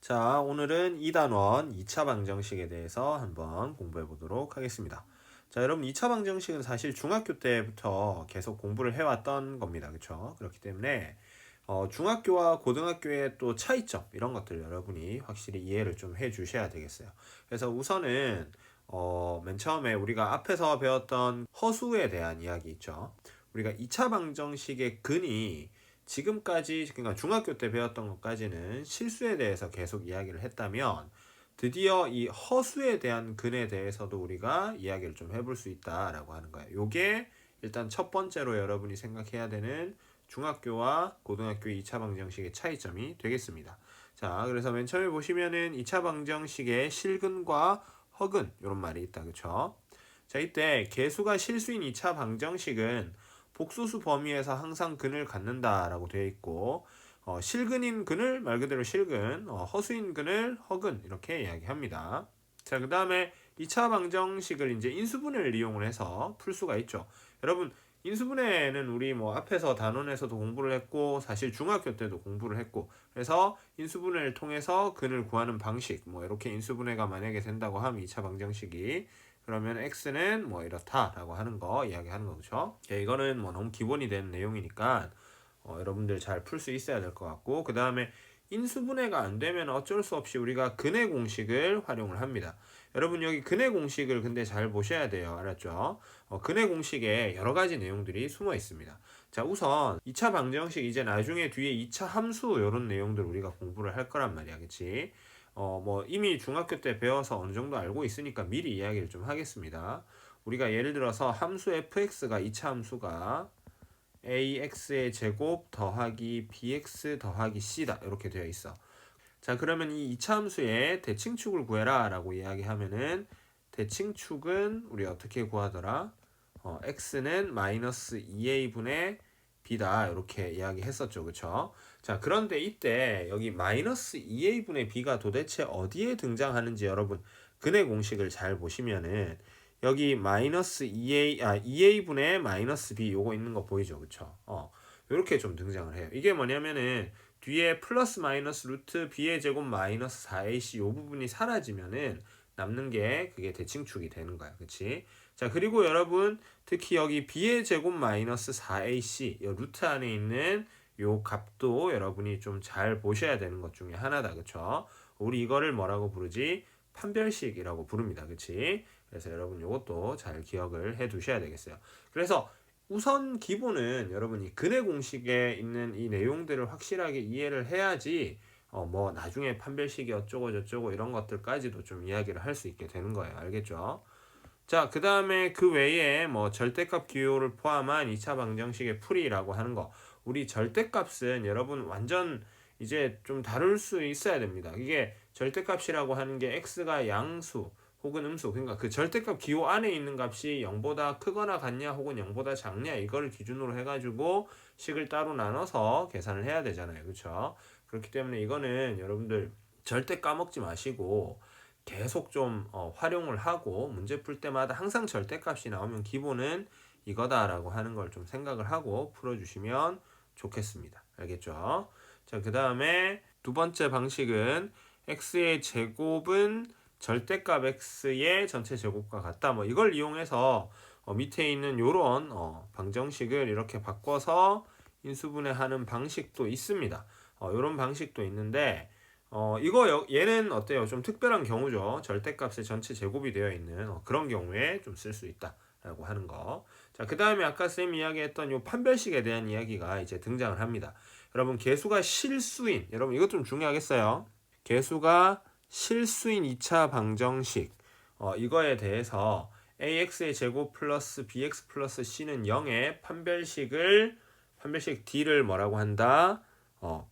자, 오늘은 2단원 2차 방정식에 대해서 한번 공부해 보도록 하겠습니다. 자, 여러분 2차 방정식은 사실 중학교 때부터 계속 공부를 해왔던 겁니다. 그렇죠? 그렇기 때문에 중학교와 고등학교의 또 차이점 이런 것들 여러분이 확실히 이해를 좀 해 주셔야 되겠어요. 그래서 우선은 맨 처음에 우리가 앞에서 배웠던 허수에 대한 이야기 있죠. 우리가 2차 방정식의 근이 지금까지 그러니까 중학교 때 배웠던 것까지는 실수에 대해서 계속 이야기를 했다면 드디어 이 허수에 대한 근에 대해서도 우리가 이야기를 좀 해볼 수 있다라고 하는 거예요. 요게 일단 첫 번째로 여러분이 생각해야 되는 중학교와 고등학교의 2차 방정식의 차이점이 되겠습니다. 자, 그래서 맨 처음에 보시면은 2차 방정식의 실근과 허근 이런 말이 있다. 그쵸? 자, 이때 개수가 실수인 2차 방정식은 복소수 범위에서 항상 근을 갖는다라고 되어 있고 실근인 근을 말 그대로 실근, 허수인 근을 허근 이렇게 이야기합니다. 자, 그 다음에 2차 방정식을 이제 인수분해를 이용을 해서 풀 수가 있죠. 여러분 인수분해는 우리 뭐 앞에서 단원에서도 공부를 했고 사실 중학교 때도 공부를 했고 그래서 인수분해를 통해서 근을 구하는 방식 뭐 이렇게 인수분해가 만약에 된다고 하면 2차 방정식이 그러면 x는 뭐 이렇다라고 하는 거 이야기하는 거죠. 이거는 뭐 너무 기본이 된 내용이니까 여러분들 잘 풀 수 있어야 될 것 같고 그 다음에 인수분해가 안 되면 어쩔 수 없이 우리가 근의 공식을 활용을 합니다. 여러분 여기 근의 공식을 근데 잘 보셔야 돼요. 알았죠? 근의 공식에 여러 가지 내용들이 숨어 있습니다. 자, 우선 2차 방정식 이제 나중에 뒤에 2차 함수 이런 내용들 우리가 공부를 할 거란 말이야. 그치? 뭐 이미 중학교 때 배워서 어느 정도 알고 있으니까 미리 이야기를 좀 하겠습니다. 우리가 예를 들어서 함수 fx가 2차 함수가 ax의 제곱 더하기 bx 더하기 c다 이렇게 되어 있어. 자, 그러면 이 2차 함수의 대칭축을 구해라 라고 이야기하면은 대칭축은 우리 어떻게 구하더라? x는 마이너스 2a분의 b다 이렇게 이야기했었죠. 그쵸? 자, 그런데 이때 여기 마이너스 2a분의 b가 도대체 어디에 등장하는지 여러분 근의 공식을 잘 보시면은 여기 마이너스 2a분의 마이너스 b 요거 있는 거 보이죠? 그쵸? 요렇게 좀 등장을 해요. 이게 뭐냐면은 뒤에 플러스 마이너스 루트 b의 제곱 마이너스 4ac 요 부분이 사라지면은 남는 게 그게 대칭축이 되는 거야. 그치? 자, 그리고 여러분 특히 여기 b의 제곱 마이너스 4ac 요 루트 안에 있는 요 값도 여러분이 좀 잘 보셔야 되는 것 중에 하나다. 그쵸? 우리 이거를 뭐라고 부르지? 판별식이라고 부릅니다. 그치? 그래서 여러분 요것도 잘 기억을 해 두셔야 되겠어요. 그래서 우선 기본은 여러분이 근의 공식에 있는 이 내용들을 확실하게 이해를 해야지 뭐 나중에 판별식이 어쩌고 저쩌고 이런 것들까지도 좀 이야기를 할 수 있게 되는 거예요. 알겠죠? 자, 그 다음에 그 외에 뭐 절대값 기호를 포함한 2차 방정식의 풀이라고 하는 거. 우리 절대값은 여러분 완전 이제 좀 다룰 수 있어야 됩니다. 이게 절대값이라고 하는 게 x가 양수 혹은 음수. 그러니까 그 절대값 기호 안에 있는 값이 0보다 크거나 같냐 혹은 0보다 작냐 이거를 기준으로 해가지고 식을 따로 나눠서 계산을 해야 되잖아요. 그렇죠? 그렇기 때문에 이거는 여러분들 절대 까먹지 마시고 계속 좀 활용을 하고 문제 풀 때마다 항상 절대값이 나오면 기본은 이거다라고 하는 걸 좀 생각을 하고 풀어주시면 좋겠습니다. 알겠죠? 자, 그 다음에 두 번째 방식은 x의 제곱은 절대값 x의 전체 제곱과 같다. 뭐 이걸 이용해서 밑에 있는 요런 방정식을 이렇게 바꿔서 인수분해하는 방식도 있습니다. 요런 방식도 있는데 얘는 어때요? 좀 특별한 경우죠. 절대값의 전체 제곱이 되어 있는 그런 경우에 좀 쓸 수 있다라고 하는 거. 자, 그 다음에 아까 쌤 이야기했던 요 판별식에 대한 이야기가 이제 등장을 합니다. 여러분, 개수가 실수인, 여러분 이것 좀 중요하겠어요. 개수가 실수인 2차 방정식, 이거에 대해서 ax의 제곱 플러스 bx 플러스 c는 0의 판별식 d를 뭐라고 한다?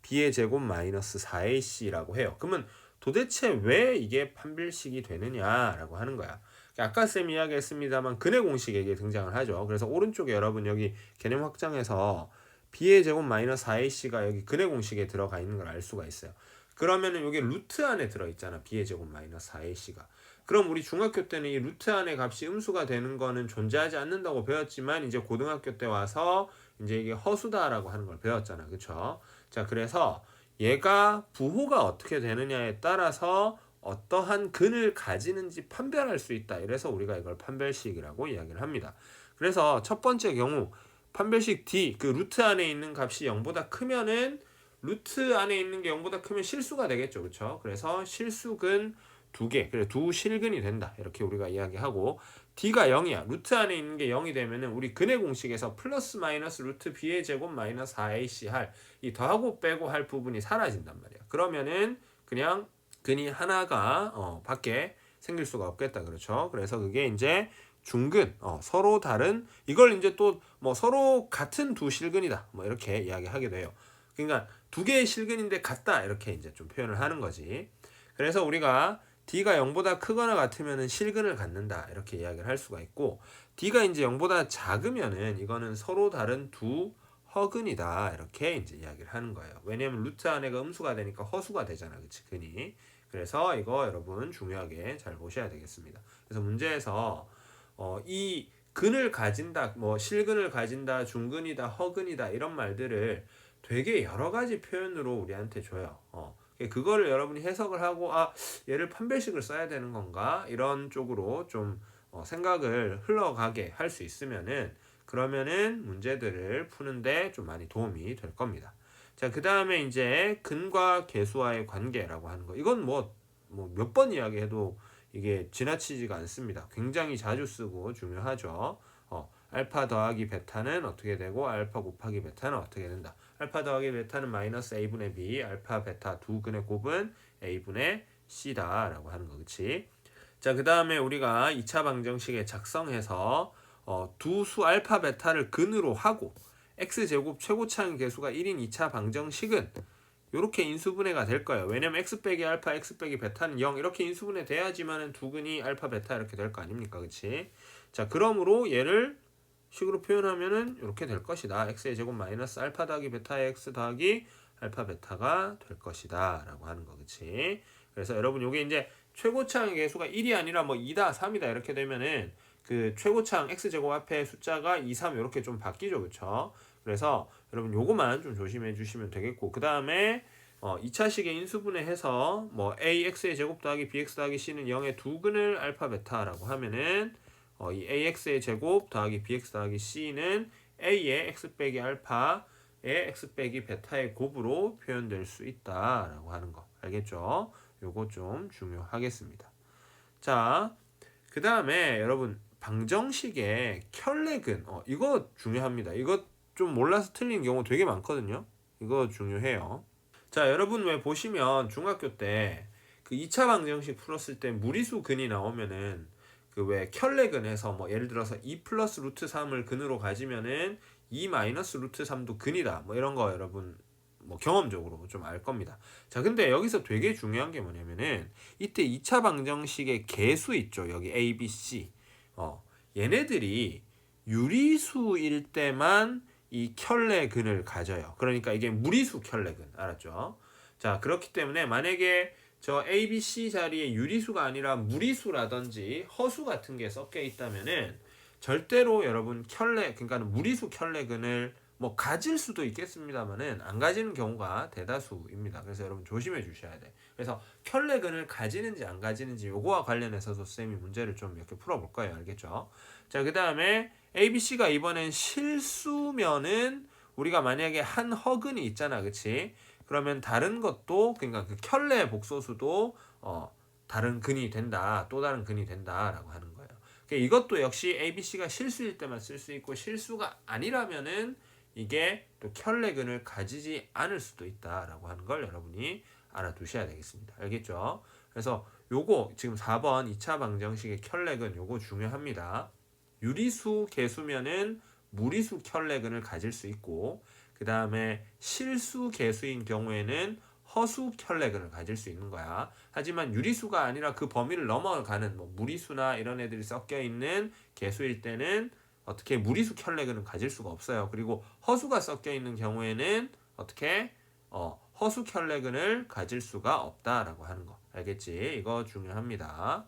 b의 제곱 마이너스 4ac라고 해요. 그러면 도대체 왜 이게 판별식이 되느냐라고 하는 거야. 아까 쌤 이야기했습니다만 근의 공식에 이게 등장을 하죠. 그래서 오른쪽에 여러분 여기 개념 확장에서 b의 제곱 마이너스 4ac가 여기 근의 공식에 들어가 있는 걸 알 수가 있어요. 그러면은 여기 루트 안에 들어있잖아. b의 제곱 마이너스 4ac가. 그럼 우리 중학교 때는 이 루트 안에 값이 음수가 되는 거는 존재하지 않는다고 배웠지만 이제 고등학교 때 와서 이제 이게 허수다라고 하는 걸 배웠잖아. 그쵸? 자, 그래서 얘가 부호가 어떻게 되느냐에 따라서 어떠한 근을 가지는지 판별할 수 있다. 이래서 우리가 이걸 판별식이라고 이야기를 합니다. 그래서 첫 번째 경우 판별식 D, 그 루트 안에 있는 값이 0보다 크면은 루트 안에 있는 게 0보다 크면 실수가 되겠죠. 그렇죠? 그래서 실수근 두 개, 그래 두 실근이 된다. 이렇게 우리가 이야기하고 D가 0이야. 루트 안에 있는 게 0이 되면은 우리 근의 공식에서 플러스 마이너스 루트 B의 제곱 마이너스 4AC 할 이 더하고 빼고 할 부분이 사라진단 말이야. 그러면은 그냥 근이 하나가 밖에 생길 수가 없겠다. 그렇죠? 그래서 그게 이제 중근, 서로 다른, 이걸 이제 또 뭐 서로 같은 두 실근이다. 뭐 이렇게 이야기하게 돼요. 그러니까 두 개의 실근인데 같다. 이렇게 이제 좀 표현을 하는 거지. 그래서 우리가 D가 0보다 크거나 같으면은 실근을 갖는다. 이렇게 이야기를 할 수가 있고, D가 이제 0보다 작으면은 이거는 서로 다른 두 허근이다. 이렇게 이제 이야기를 하는 거예요. 왜냐면 루트 안에가 음수가 되니까 허수가 되잖아. 그치? 근이. 그래서 이거 여러분 중요하게 잘 보셔야 되겠습니다. 그래서 문제에서 이 근을 가진다, 뭐 실근을 가진다, 중근이다, 허근이다 이런 말들을 되게 여러 가지 표현으로 우리한테 줘요. 그거를 여러분이 해석을 하고 얘를 판별식을 써야 되는 건가 이런 쪽으로 좀 생각을 흘러가게 할 수 있으면은 그러면은 문제들을 푸는데 좀 많이 도움이 될 겁니다. 자, 그 다음에 이제 근과 계수와의 관계라고 하는 거. 이건 뭐 몇 번 이야기해도 이게 지나치지가 않습니다. 굉장히 자주 쓰고 중요하죠. 알파 더하기 베타는 어떻게 되고 알파 곱하기 베타는 어떻게 된다. 알파 더하기 베타는 마이너스 a분의 b, 알파 베타 두 근의 곱은 a분의 c다라고 하는 거. 그치? 자, 그 다음에 우리가 2차 방정식에 작성해서 두 수 알파 베타를 근으로 하고 x제곱 최고차항 계수가 1인 2차 방정식은 이렇게 인수분해가 될 거예요. 왜냐면 x 빼기 알파, x 빼기 베타는 0 이렇게 인수분해 돼야지만은 두 근이 알파 베타 이렇게 될 거 아닙니까? 그치? 자, 그러므로 얘를 식으로 표현하면은 이렇게 될 것이다. x의 제곱 마이너스 알파 더하기 베타의 x 더하기 알파 베타가 될 것이다 라고 하는 거. 그치? 그래서 여러분 요게 이제 최고차항의 계수가 1이 아니라 뭐 2다 3이다 이렇게 되면은 그 최고차항 x제곱 앞에 숫자가 2, 3 이렇게 좀 바뀌죠. 그쵸? 그래서 여러분 요거만 좀 조심해 주시면 되겠고, 그 다음에 2차식의 인수분해해서 뭐 ax의 제곱 더하기 bx 더하기 c는 0의 두 근을 알파 베타라고 하면은 이 ax의 제곱 더하기 bx 더하기 c는 a의 x 빼기 알파의 x 빼기 베타의 곱으로 표현될 수 있다라고 하는 거 알겠죠? 요거 좀 중요하겠습니다. 자, 그 다음에 여러분 방정식의 켤레근 이거 중요합니다. 이거 좀 몰라서 틀린 경우 되게 많거든요. 이거 중요해요. 자, 여러분 왜 보시면 중학교 때 그 2차 방정식 풀었을 때 무리수 근이 나오면은 그 왜 켤레근에서 뭐 예를 들어서 2 플러스 루트 3을 근으로 가지면은 2 마이너스 루트 3도 근이다. 뭐 이런 거 여러분 뭐 경험적으로 좀 알 겁니다. 자, 근데 여기서 되게 중요한 게 뭐냐면은 이때 2차 방정식의 계수 있죠. 여기 A, B, C. 얘네들이 유리수일 때만 이 켤레근을 가져요. 그러니까 이게 무리수 켤레근. 알았죠? 자, 그렇기 때문에 만약에 저 A, B, C 자리에 유리수가 아니라 무리수라든지 허수 같은 게 섞여 있다면은 절대로 여러분 그러니까 무리수 켤레근을 뭐 가질 수도 있겠습니다만은 안 가지는 경우가 대다수입니다. 그래서 여러분 조심해 주셔야 돼. 그래서 켤레근을 가지는지 안 가지는지 요거와 관련해서도 쌤이 문제를 좀 이렇게 풀어볼 거예요. 알겠죠? 자, 그 다음에 ABC가 이번엔 실수면은 우리가 만약에 한 허근이 있잖아. 그치? 그러면 다른 것도 그러니까 그 켤레 복소수도 다른 근이 된다. 또 다른 근이 된다라고 하는 거예요. 그러니까 이것도 역시 ABC가 실수일 때만 쓸 수 있고 실수가 아니라면은 이게 또 켤레근을 가지지 않을 수도 있다라고 하는 걸 여러분이 알아두셔야 되겠습니다. 알겠죠? 그래서 요거 지금 4번 2차 방정식의 켤레근 요거 중요합니다. 유리수 개수면은 무리수 켤레근을 가질 수 있고, 그 다음에 실수 개수인 경우에는 허수 켤레근을 가질 수 있는 거야. 하지만 유리수가 아니라 그 범위를 넘어가는 뭐 무리수나 이런 애들이 섞여 있는 개수일 때는 어떻게 무리수 켤레근은 가질 수가 없어요. 그리고 허수가 섞여 있는 경우에는 어떻게 허수 켤레근을 가질 수가 없다라고 하는 거. 알겠지? 이거 중요합니다.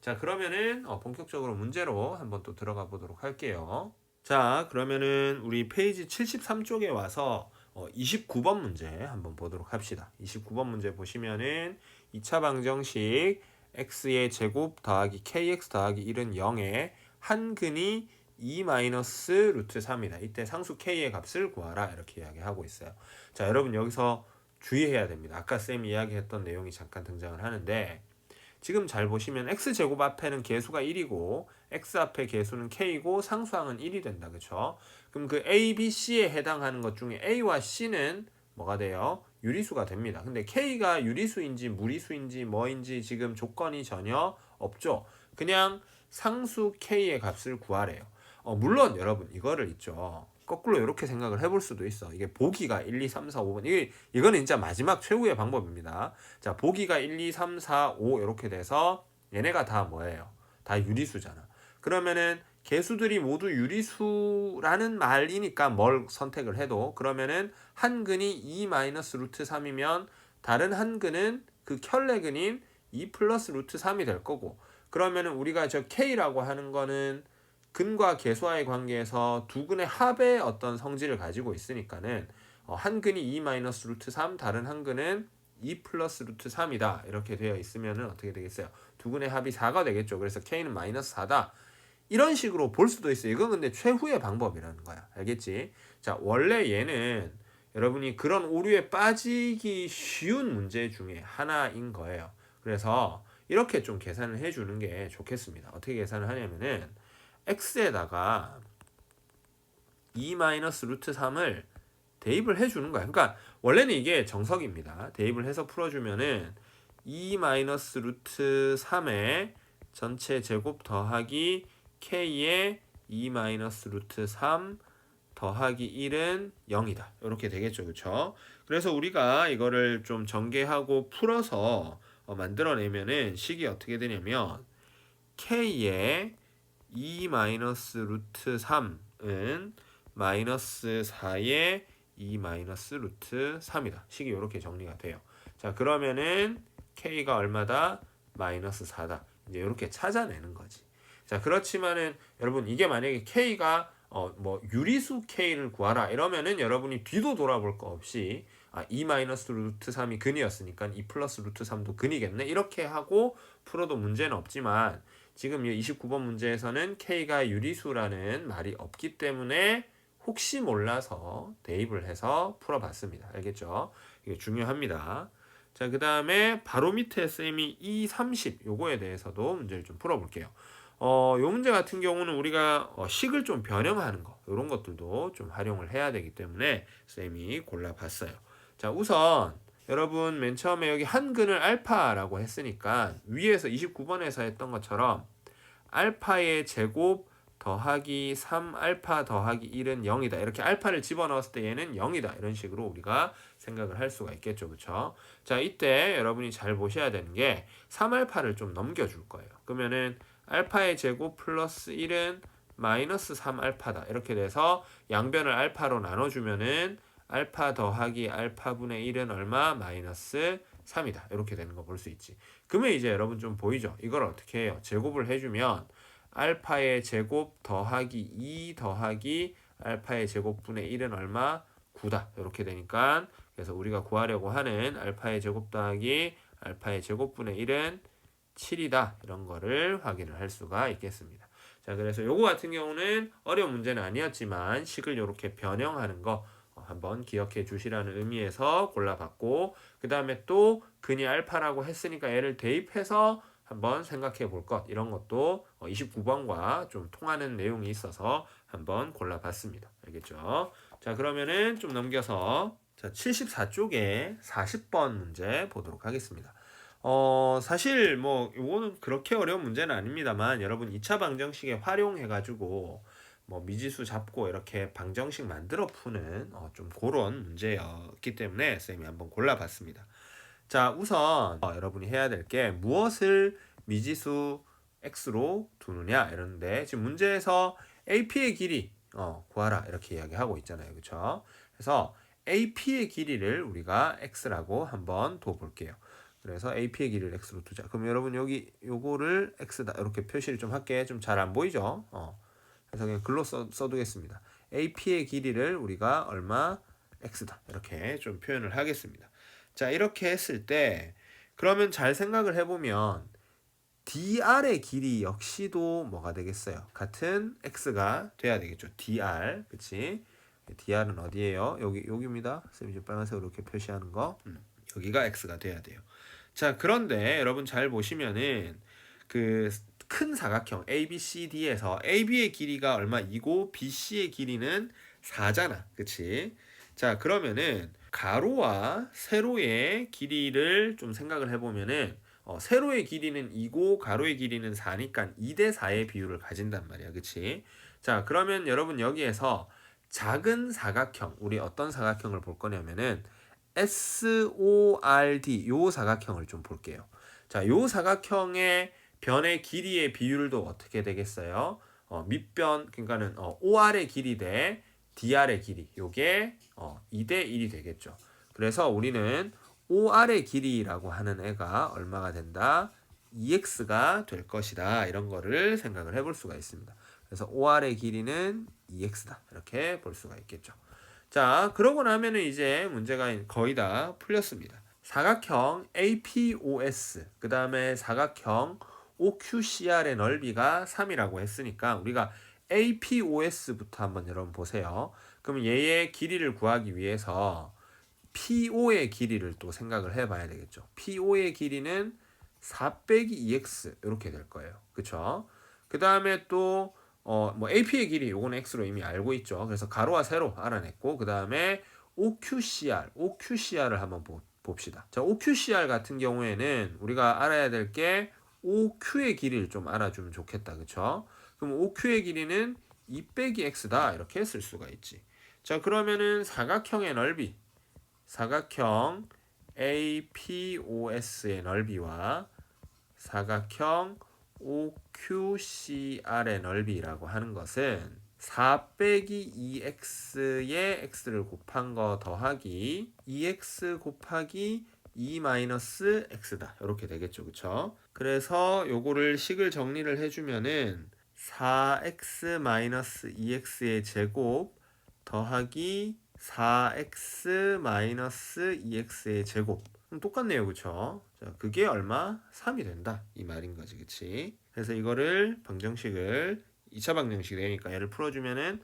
자, 그러면은 본격적으로 문제로 한번 또 들어가 보도록 할게요. 자, 그러면은 우리 페이지 73쪽에 와서 29번 문제 한번 보도록 합시다. 29번 문제 보시면은 2차 방정식 x의 제곱 더하기 kx 더하기 1은 0에 한근이 2-루트 3이다. 이때 상수 k의 값을 구하라 이렇게 이야기하고 있어요. 자, 여러분 여기서 주의해야 됩니다. 아까 쌤이 이야기했던 내용이 잠깐 등장을 하는데 지금 잘 보시면 x제곱 앞에는 개수가 1이고 x 앞에 개수는 k이고 상수항은 1이 된다. 그쵸? 그럼 그 a, b, c에 해당하는 것 중에 a와 c는 뭐가 돼요? 유리수가 됩니다. 근데 k가 유리수인지 무리수인지 뭐인지 지금 조건이 전혀 없죠. 그냥 상수 k의 값을 구하래요. 물론 여러분 이거를 있죠. 거꾸로 이렇게 생각을 해볼 수도 있어. 이게 보기가 1, 2, 3, 4, 5번. 이거는 진짜 마지막 최후의 방법입니다. 자, 보기가 1, 2, 3, 4, 5 이렇게 돼서 얘네가 다 뭐예요? 다 유리수잖아. 그러면은 개수들이 모두 유리수라는 말이니까 뭘 선택을 해도 그러면은 한 근이 2-루트 3이면 다른 한 근은 그 켤레근인 2 플러스 루트 3이 될 거고 그러면은 우리가 저 K라고 하는 거는 근과 개수와의 관계에서 두 근의 합의 어떤 성질을 가지고 있으니까는 한 근이 2-루트 3 다른 한 근은 2 플러스 루트 3이다 이렇게 되어 있으면은 어떻게 되겠어요? 두 근의 합이 4가 되겠죠. 그래서 K는 마이너스 4다 이런 식으로 볼 수도 있어요. 이건 근데 최후의 방법이라는 거야. 알겠지? 자, 원래 얘는 여러분이 그런 오류에 빠지기 쉬운 문제 중에 하나인 거예요. 그래서 이렇게 좀 계산을 해주는 게 좋겠습니다. 어떻게 계산을 하냐면은 x에다가 2-루트 3을 대입을 해주는 거야. 그러니까 원래는 이게 정석입니다. 대입을 해서 풀어주면은 2-루트 3의 전체 제곱 더하기 k의 2-루트 3 더하기 1은 0이다. 이렇게 되겠죠. 그렇죠? 그래서 우리가 이거를 좀 전개하고 풀어서 만들어내면은 식이 어떻게 되냐면 k의 2-루트 3은 마이너스 4의 2-루트 3이다. 식이 이렇게 정리가 돼요. 자, 그러면은 k가 얼마다? 마이너스 4다. 이제 이렇게 찾아내는 거지. 자, 그렇지만은 여러분 이게 만약에 k가 뭐 유리수 k를 구하라 이러면은 여러분이 뒤도 돌아볼 거 없이 2-루트 3이 근이었으니까 2 플러스 루트 3도 근이겠네 이렇게 하고 풀어도 문제는 없지만 지금 이 29번 문제에서는 k가 유리수라는 말이 없기 때문에 혹시 몰라서 대입을 해서 풀어봤습니다. 알겠죠? 이게 중요합니다. 자, 그 다음에 바로 밑에 쌤이 2, 30 요거에 대해서도 문제를 좀 풀어볼게요. 요 문제 같은 경우는 우리가 식을 좀 변형하는 거 이런 것들도 좀 활용을 해야 되기 때문에 쌤이 골라봤어요. 자, 우선 여러분 맨 처음에 여기 한 근을 알파라고 했으니까 위에서 29번에서 했던 것처럼 알파의 제곱 더하기 3알파 더하기 1은 0이다. 이렇게 알파를 집어넣었을 때 얘는 0이다. 이런 식으로 우리가 생각을 할 수가 있겠죠. 그렇죠? 자, 이때 여러분이 잘 보셔야 되는 게 3알파를 좀 넘겨줄 거예요. 그러면은 알파의 제곱 플러스 1은 마이너스 3알파다. 이렇게 돼서 양변을 알파로 나눠주면은 알파 더하기 알파분의 1은 얼마? 마이너스 3이다. 이렇게 되는 거 볼 수 있지. 그러면 이제 여러분 좀 보이죠? 이걸 어떻게 해요? 제곱을 해주면 알파의 제곱 더하기 2 더하기 알파의 제곱분의 1은 얼마? 9다. 이렇게 되니까 그래서 우리가 구하려고 하는 알파의 제곱 더하기 알파의 제곱분의 1은 7이다. 이런 거를 확인을 할 수가 있겠습니다. 자, 그래서 요거 같은 경우는 어려운 문제는 아니었지만 식을 이렇게 변형하는 거 한번 기억해 주시라는 의미에서 골라봤고 그 다음에 또 근이 알파라고 했으니까 얘를 대입해서 한번 생각해 볼 것 이런 것도 29번과 좀 통하는 내용이 있어서 한번 골라봤습니다. 알겠죠? 자, 그러면은 좀 넘겨서 자, 74쪽에 40번 문제 보도록 하겠습니다. 사실 뭐 이거는 그렇게 어려운 문제는 아닙니다만 여러분 2차 방정식에 활용해 가지고 뭐 미지수 잡고 이렇게 방정식 만들어 푸는 좀 그런 문제였기 때문에 쌤이 한번 골라봤습니다. 자, 우선 여러분이 해야 될 게 무엇을 미지수 x로 두느냐 이런데 지금 문제에서 AP의 길이 구하라 이렇게 이야기하고 있잖아요. 그렇죠? 그래서 AP의 길이를 우리가 x라고 한번 둬볼게요. 그래서 AP의 길이를 x로 두자. 그럼 여러분 여기 요거를 x다 이렇게 표시를 좀 할게. 좀 잘 안 보이죠? 그래서 그냥 글로 써두겠습니다. AP의 길이를 우리가 얼마? x다. 이렇게 좀 표현을 하겠습니다. 자, 이렇게 했을 때 그러면 잘 생각을 해보면 dr의 길이 역시도 뭐가 되겠어요? 같은 x가 돼야 되겠죠. dr, 그치? dr은 어디예요? 여기입니다. 쌤이 지금 빨간색으로 이렇게 표시하는 거. 여기가 x가 돼야 돼요. 자, 그런데 여러분 잘 보시면은 그 큰 사각형 ABCD에서 AB의 길이가 얼마 2고 BC의 길이는 4잖아. 그치? 자, 그러면은 가로와 세로의 길이를 좀 생각을 해보면은 세로의 길이는 2고 가로의 길이는 4니까 2대 4의 비율을 가진단 말이야. 그치? 자, 그러면 여러분 여기에서 작은 사각형, 우리 어떤 사각형을 볼 거냐면은 SORD 요 사각형을 좀 볼게요. 자, 요 사각형의 변의 길이의 비율도 어떻게 되겠어요? 밑변, 그러니까는 OR의 길이 대 DR의 길이, 요게 2대 1이 되겠죠. 그래서 우리는 OR의 길이라고 하는 애가 얼마가 된다? 2x가 될 것이다. 이런 거를 생각을 해볼 수가 있습니다. 그래서 OR의 길이는 2x다. 이렇게 볼 수가 있겠죠. 자, 그러고 나면은 이제 문제가 거의 다 풀렸습니다. 사각형 APOS, 그 다음에 사각형 OQCR의 넓이가 3이라고 했으니까 우리가 APOS부터 한번 여러분 보세요. 그럼 얘의 길이를 구하기 위해서 PO의 길이를 또 생각을 해봐야 되겠죠. PO의 길이는 4 빼기 2x 이렇게 될 거예요. 그쵸? 그 다음에 또 뭐 AP의 길이 요거는 x로 이미 알고 있죠. 그래서 가로와 세로 알아냈고 그 다음에 OQCR을 한번 봅시다. 자, OQCR 같은 경우에는 우리가 알아야 될 게 OQ의 길이를 좀 알아주면 좋겠다. 그쵸? 그럼 OQ의 길이는 2 빼기 x다. 이렇게 쓸 수가 있지. 자, 그러면은 사각형의 넓이, 사각형 APOS의 넓이와 사각형 OQCR의 넓이라고 하는 것은 4 빼기 2x의 x를 곱한 거 더하기 2x 곱하기 2 마이너스 x다. 이렇게 되겠죠. 그쵸? 그래서 요거를 식을 정리를 해주면은 4x 마이너스 2x의 제곱 더하기 4x 마이너스 2x의 제곱. 똑같네요. 그쵸? 자, 그게 얼마? 3이 된다. 이 말인 거지. 그치? 그래서 이거를 방정식을 2차 방정식 되니까 얘를 풀어주면은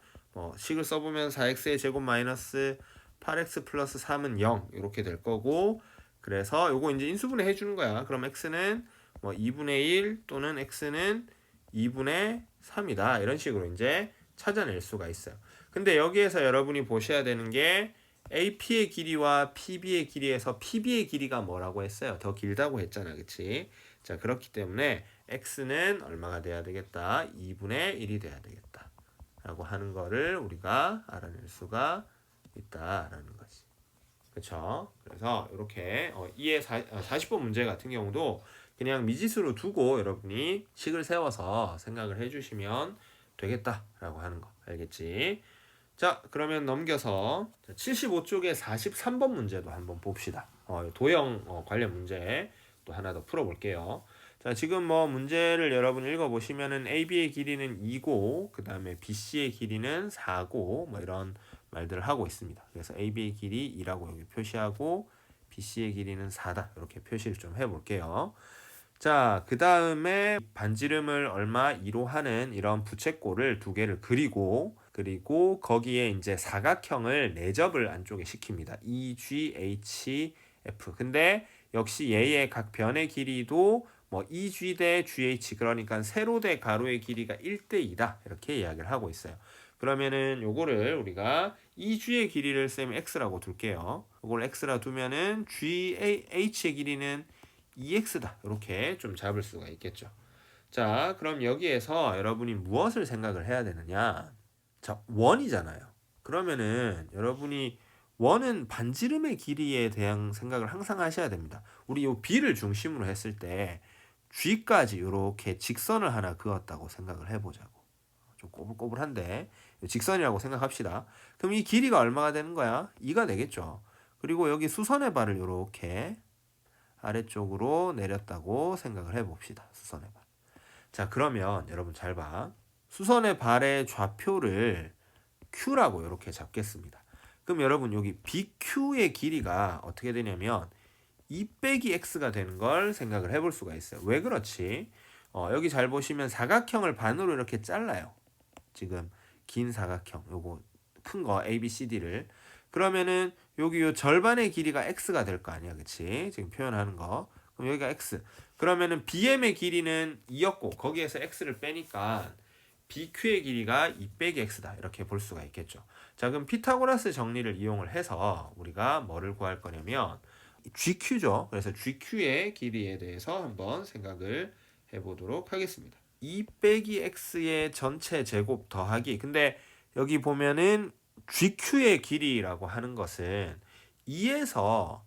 식을 써보면 4x의 제곱 마이너스 8x 플러스 3은 0 이렇게 될 거고, 그래서 요거 이제 인수분해 해주는 거야. 그럼 x는 2분의 1 또는 x는 2분의 3이다. 이런 식으로 이제 찾아낼 수가 있어요. 근데 여기에서 여러분이 보셔야 되는 게 AP의 길이와 PB의 길이에서 PB의 길이가 뭐라고 했어요? 더 길다고 했잖아. 그치? 자, 그렇기 때문에 x는 얼마가 돼야 되겠다? 2분의 1이 돼야 되겠다. 라고 하는 거를 우리가 알아낼 수가 있다라는 거지. 그쵸? 그래서 이렇게 2의 40번 문제 같은 경우도 그냥 미지수로 두고 여러분이 식을 세워서 생각을 해주시면 되겠다라고 하는 거. 알겠지? 자, 그러면 넘겨서 75쪽의 43번 문제도 한번 봅시다. 도형 관련 문제 또 하나 더 풀어볼게요. 자, 지금 문제를 여러분 읽어보시면은 AB의 길이는 2고, 그 다음에 BC의 길이는 4고, 이런 말들을 하고 있습니다. 그래서 AB의 길이 2라고 여기 표시하고, BC의 길이는 4다. 이렇게 표시를 좀 해볼게요. 자, 그 다음에 반지름을 얼마 2로 하는 이런 부채꼴을 두 개를 그리고 거기에 이제 사각형을 내접을 안쪽에 시킵니다. EGHF. 근데 역시 얘의 각 변의 길이도 EG 대 GH, 그러니까 세로 대 가로의 길이가 1대 2다. 이렇게 이야기를 하고 있어요. 그러면은 요거를 우리가 EG의 길이를 쌤 X라고 둘게요. 이걸 X라 두면은 GH의 길이는 2x다. 이렇게 좀 잡을 수가 있겠죠. 자, 그럼 여기에서 여러분이 무엇을 생각을 해야 되느냐? 자, 원이잖아요. 그러면은 여러분이 원은 반지름의 길이에 대한 생각을 항상 하셔야 됩니다. 우리 요 B를 중심으로 했을 때 G까지 이렇게 직선을 하나 그었다고 생각을 해보자고. 좀 꼬불꼬불한데 직선이라고 생각합시다. 그럼 이 길이가 얼마가 되는 거야? 2가 되겠죠. 그리고 여기 수선의 발을 이렇게 아래쪽으로 내렸다고 생각을 해봅시다. 수선의 발. 자, 그러면 여러분 잘 봐. 수선의 발의 좌표를 Q라고 이렇게 잡겠습니다. 그럼 여러분 여기 BQ의 길이가 어떻게 되냐면 2 빼기 x가 되는 걸 생각을 해볼 수가 있어요. 왜 그렇지? 여기 잘 보시면 사각형을 반으로 이렇게 잘라요. 지금 긴 사각형 요거 큰 거 ABCD를 그러면은 여기 요 절반의 길이가 x가 될 거 아니야, 그치? 지금 표현하는 거. 그럼 여기가 x. 그러면은 BM의 길이는 2였고 거기에서 x를 빼니까 BQ의 길이가 2 빼기 x다 이렇게 볼 수가 있겠죠. 자, 그럼 피타고라스 정리를 이용을 해서 우리가 뭐를 구할 거냐면 GQ죠. 그래서 GQ의 길이에 대해서 한번 생각을 해보도록 하겠습니다. 2 빼기 x의 전체 제곱 더하기. 근데 여기 보면은 GQ의 길이라고 하는 것은 2에서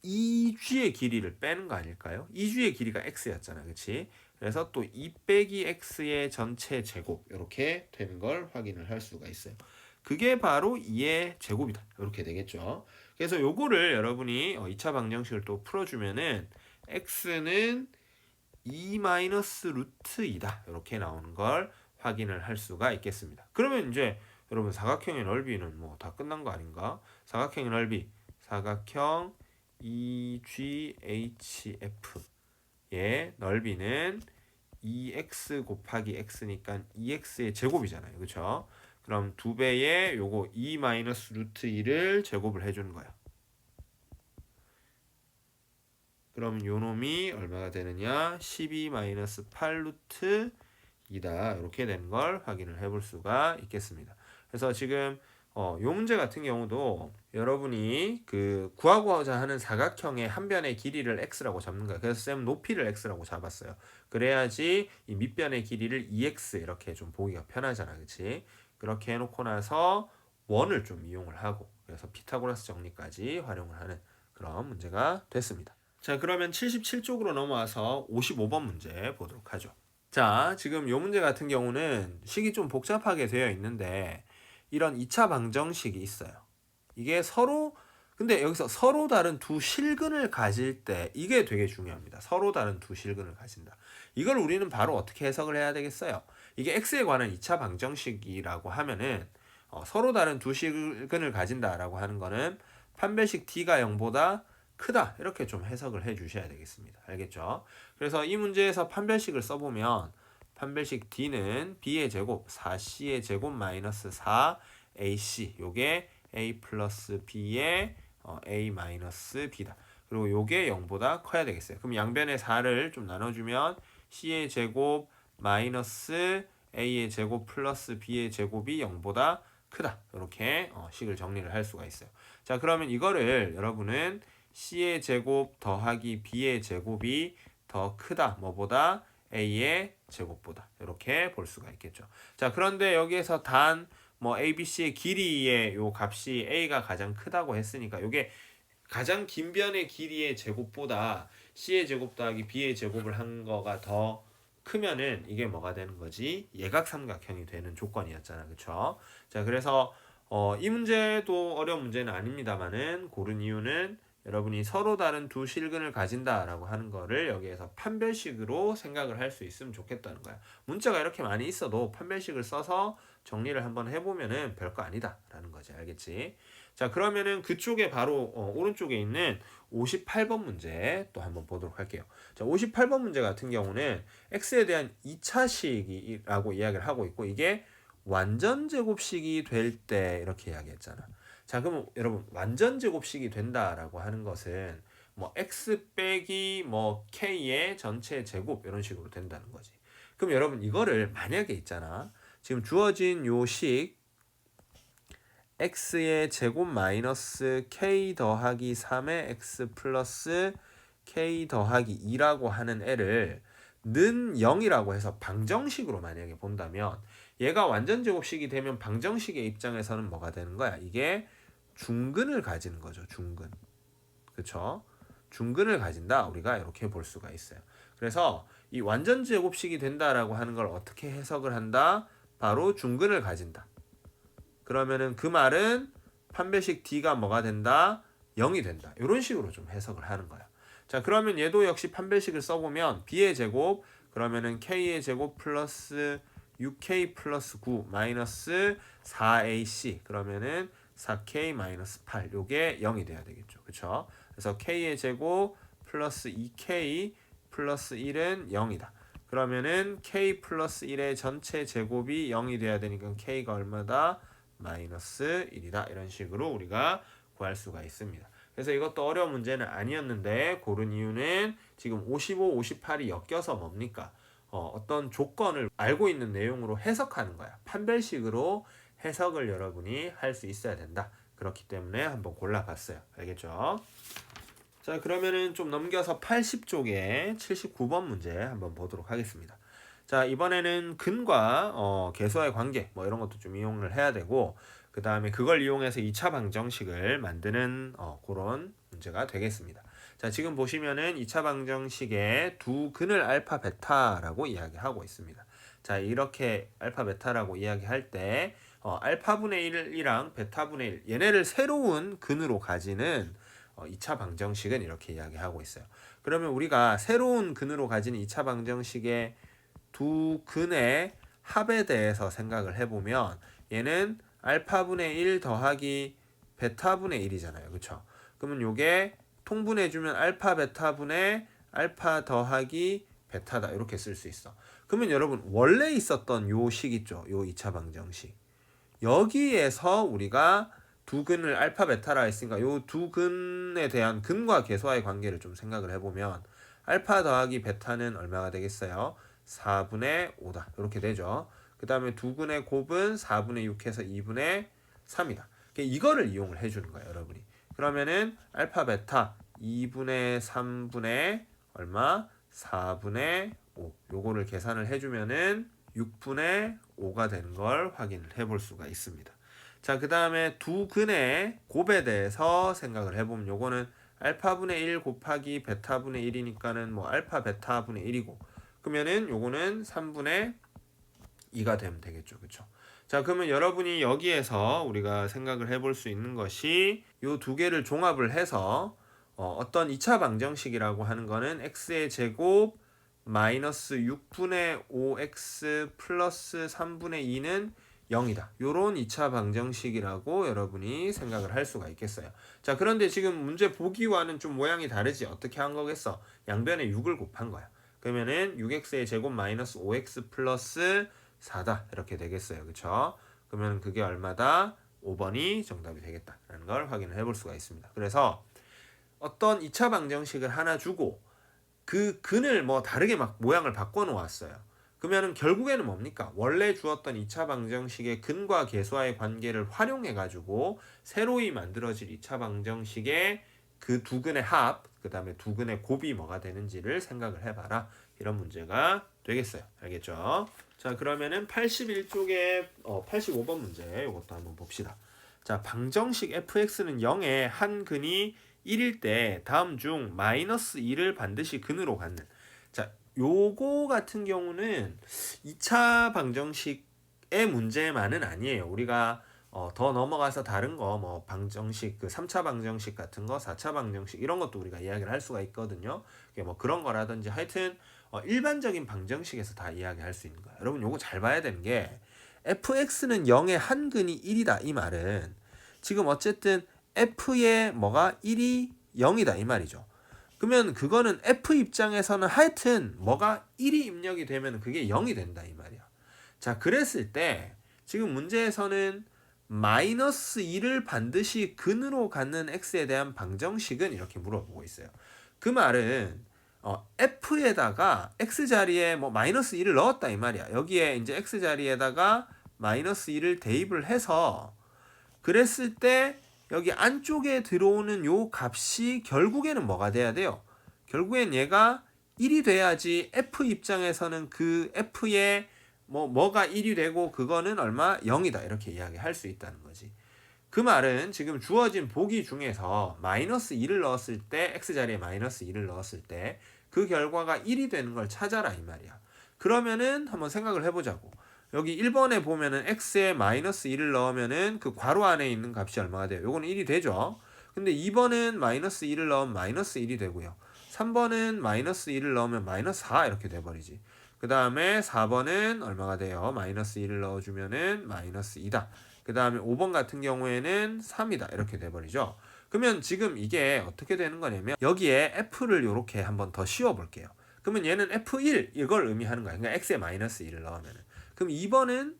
2g의 길이를 빼는 거 아닐까요? 2g의 길이가 x였잖아, 그렇지? 그래서 또 2 빼기 x의 전체 제곱 이렇게 되는 걸 확인을 할 수가 있어요. 그게 바로 2의 제곱이다. 이렇게 되겠죠. 그래서 요거를 여러분이 2차 방정식을 또 풀어주면은 x는 2 마이너스 루트 2다. 이렇게 나오는 걸 확인을 할 수가 있겠습니다. 그러면 이제 여러분 사각형의 넓이는 뭐 다 끝난 거 아닌가? 사각형의 넓이 사각형 EGHF의 넓이는 2x 곱하기 x니까 2x의 제곱이잖아요. 그렇죠? 그럼 2배의 요거 2 마이너스 루트 2를 제곱을 해주는 거야. 그럼 요 놈이 얼마가 되느냐? 12 마이너스 8 루트 2다. 이렇게 되는 걸 확인을 해볼 수가 있겠습니다. 그래서 지금 요 문제 같은 경우도 여러분이 그 구하고자 하는 사각형의 한 변의 길이를 x라고 잡는 거예요. 그래서 쌤 높이를 x라고 잡았어요. 그래야지 이 밑변의 길이를 2x 이렇게 좀 보기가 편하잖아, 그렇지? 그렇게 해놓고 나서 원을 좀 이용을 하고 그래서 피타고라스 정리까지 활용을 하는 그런 문제가 됐습니다. 자, 그러면 77쪽으로 넘어와서 55번 문제 보도록 하죠. 자, 지금 요 문제 같은 경우는 식이 좀 복잡하게 되어 있는데 이런 2차 방정식이 있어요. 이게 서로 근데 여기서 서로 다른 두 실근을 가질 때 이게 되게 중요합니다. 서로 다른 두 실근을 가진다. 이걸 우리는 바로 어떻게 해석을 해야 되겠어요? 이게 x에 관한 2차 방정식이라고 하면은 서로 다른 두 실근을 가진다라고 하는 거는 판별식 t가 0보다 크다 이렇게 좀 해석을 해 주셔야 되겠습니다. 알겠죠? 그래서 이 문제에서 판별식을 써보면 판별식 d는 b의 제곱 4c의 제곱 마이너스 4ac 요게 a 플러스 b의 a 마이너스 b다. 그리고 요게 0보다 커야 되겠어요. 그럼 양변의 4를 좀 나눠주면 c의 제곱 마이너스 a의 제곱 플러스 b의 제곱이 0보다 크다. 이렇게 식을 정리를 할 수가 있어요. 자, 그러면 이거를 여러분은 c의 제곱 더하기 b의 제곱이 더 크다. 뭐보다? a의 제곱보다. 이렇게 볼 수가 있겠죠. 자, 그런데 여기에서 단 뭐 ABC의 길이의 요 값이 A가 가장 크다고 했으니까 요게 가장 긴 변의 길이의 제곱보다 C의 제곱 더하기 B의 제곱을 한 거가 더 크면은 이게 뭐가 되는 거지? 예각삼각형이 되는 조건이었잖아. 그쵸? 자, 그래서 이 문제도 어려운 문제는 아닙니다만은 고른 이유는 여러분이 서로 다른 두 실근을 가진다라고 하는 거를 여기에서 판별식으로 생각을 할 수 있으면 좋겠다는 거야. 문자가 이렇게 많이 있어도 판별식을 써서 정리를 한번 해보면은 별거 아니다라는 거지. 알겠지? 자, 그러면은 그쪽에 바로 오른쪽에 있는 58번 문제 또 한번 보도록 할게요. 자, 58번 문제 같은 경우는 x에 대한 2차식이라고 이야기를 하고 있고 이게 완전 제곱식이 될 때 이렇게 이야기했잖아. 자, 그럼 여러분 완전 제곱식이 된다라고 하는 것은 뭐 x 빼기 뭐 k의 전체 제곱 이런 식으로 된다는 거지. 그럼 여러분 이거를 만약에 있잖아. 지금 주어진 요식 x의 제곱 마이너스 k 더하기 3의 x 플러스 k 더하기 2라고 하는 애를 는 0이라고 해서 방정식으로 만약에 본다면 얘가 완전 제곱식이 되면 방정식의 입장에서는 뭐가 되는 거야? 이게 중근을 가지는 거죠. 중근. 그쵸? 중근을 가진다. 우리가 이렇게 볼 수가 있어요. 그래서 이 완전 제곱식이 된다라고 하는 걸 어떻게 해석을 한다? 바로 중근을 가진다. 그러면은 그 말은 판별식 D가 뭐가 된다? 0이 된다. 이런 식으로 좀 해석을 하는 거야. 자, 그러면 얘도 역시 판별식을 써보면 B의 제곱 그러면은 K의 제곱 플러스 6K 플러스 9 마이너스 4AC 그러면은 4k 마이너스 8 요게 0이 돼야 되겠죠. 그쵸? 그래서 k의 제곱 플러스 2k 플러스 1은 0이다. 그러면은 k 플러스 1의 전체 제곱이 0이 돼야 되니까 k가 얼마다? 마이너스 1이다. 이런 식으로 우리가 구할 수가 있습니다. 그래서 이것도 어려운 문제는 아니었는데 고른 이유는 지금 55, 58이 엮여서 뭡니까? 어떤 조건을 알고 있는 내용으로 해석하는 거야. 판별식으로 해석을 여러분이 할 수 있어야 된다. 그렇기 때문에 한번 골라봤어요. 알겠죠? 자, 그러면은 좀 넘겨서 80쪽에 79번 문제 한번 보도록 하겠습니다. 자, 이번에는 근과 계수와의 관계 뭐 이런 것도 좀 이용을 해야 되고 그 다음에 그걸 이용해서 2차 방정식을 만드는 그런 문제가 되겠습니다. 자, 지금 보시면은 2차 방정식에 두 근을 알파 베타라고 이야기하고 있습니다. 자, 이렇게 알파 베타라고 이야기할 때 알파분의 1이랑 베타분의 1 얘네를 새로운 근으로 가지는 2차 방정식은 이렇게 이야기하고 있어요. 그러면 우리가 새로운 근으로 가지는 2차 방정식의 두 근의 합에 대해서 생각을 해보면 얘는 알파분의 1 더하기 베타분의 1이잖아요. 그쵸? 그러면 요게 통분해주면 알파 베타분의 알파 더하기 베타다. 이렇게 쓸 수 있어. 그러면 여러분 원래 있었던 요 식 있죠? 요 2차 방정식. 여기에서 우리가 두 근을 알파 베타라 했으니까 요 두 근에 대한 근과 계수와의 관계를 좀 생각을 해보면 알파 더하기 베타는 얼마가 되겠어요? 4분의 5다. 이렇게 되죠. 그 다음에 두 근의 곱은 4분의 6해서 2분의 3이다. 이거를 이용을 해주는 거예요, 여러분이. 그러면은 알파 베타 2분의 3분의 얼마? 4분의 5. 요거를 계산을 해주면은 6분의 5가 되는 걸 확인을 해볼 수가 있습니다. 자, 그 다음에 두 근의 곱에 대해서 생각을 해보면 요거는 알파분의 1 곱하기 베타분의 1이니까는 뭐 알파 베타분의 1이고 그러면은 요거는 3분의 2가 되면 되겠죠. 그쵸? 자, 그러면 여러분이 여기에서 우리가 생각을 해볼 수 있는 것이 요 두 개를 종합을 해서 어떤 2차 방정식이라고 하는 거는 x의 제곱 마이너스 6분의 5x 플러스 3분의 2는 0이다. 요런 2차 방정식이라고 여러분이 생각을 할 수가 있겠어요. 자, 그런데 지금 문제 보기와는 좀 모양이 다르지. 어떻게 한 거겠어? 양변에 6을 곱한 거야. 그러면은 6x의 제곱 마이너스 5x 플러스 4다. 이렇게 되겠어요. 그쵸? 그러면 그게 얼마다? 5번이 정답이 되겠다라는 걸 확인을 해볼 수가 있습니다. 그래서 어떤 2차 방정식을 하나 주고 그 근을 뭐 다르게 막 모양을 바꿔 놓았어요. 그러면은 결국에는 뭡니까? 원래 주었던 2차 방정식의 근과 계수와의 관계를 활용해 가지고 새로이 만들어질 2차 방정식의 그 두 근의 합, 그 다음에 두 근의 곱이 뭐가 되는지를 생각을 해봐라. 이런 문제가 되겠어요. 알겠죠? 자, 그러면은 81쪽에 85번 문제 이것도 한번 봅시다. 자, 방정식 fx는 0의 한 근이 1일 때 다음 중 마이너스 2를 반드시 근으로 갖는. 자, 요거 같은 경우는 2차 방정식의 문제만은 아니에요. 우리가 더 넘어가서 다른 거 뭐 방정식 그 3차 방정식 같은 거 4차 방정식 이런 것도 우리가 이야기를 할 수가 있거든요. 뭐 그런 거라든지 하여튼 일반적인 방정식에서 다 이야기할 수 있는 거예요. 여러분 요거 잘 봐야 되는 게 fx는 0의 한 근이 1이다 이 말은 지금 어쨌든 f의 뭐가 1이 0이다 이 말이죠. 그러면 그거는 f 입장에서는 하여튼 뭐가 1이 입력이 되면 그게 0이 된다 이 말이야. 자, 그랬을 때 지금 문제에서는 마이너스 2를 반드시 근으로 갖는 x에 대한 방정식은 이렇게 물어보고 있어요. 그 말은 f에다가 x 자리에 뭐 마이너스 2를 넣었다 이 말이야. 여기에 이제 x 자리에다가 마이너스 2를 대입을 해서 그랬을 때 여기 안쪽에 들어오는 요 값이 결국에는 뭐가 돼야 돼요? 결국엔 얘가 1이 돼야지 f 입장에서는 그 f의 뭐가 1이 되고 그거는 얼마? 0이다. 이렇게 이야기할 수 있다는 거지. 그 말은 지금 주어진 보기 중에서 마이너스 2를 넣었을 때 x 자리에 마이너스 2를 넣었을 때 그 결과가 1이 되는 걸 찾아라 이 말이야. 그러면은 한번 생각을 해보자고. 여기 1번에 보면은 x에 마이너스 1을 넣으면은 그 괄호 안에 있는 값이 얼마가 돼요? 요거는 1이 되죠. 근데 2번은 마이너스 1을 넣으면 마이너스 1이 되고요. 3번은 마이너스 1을 넣으면 마이너스 4 이렇게 돼버리지. 그 다음에 4번은 얼마가 돼요? 마이너스 1을 넣어주면은 마이너스 2다. 그 다음에 5번 같은 경우에는 3이다. 이렇게 돼버리죠. 그러면 지금 이게 어떻게 되는 거냐면 여기에 f를 이렇게 한번 더 씌워 볼게요. 그러면 얘는 f1 이걸 의미하는 거야. 그러니까 x에 마이너스 1을 넣으면은. 그럼 2번은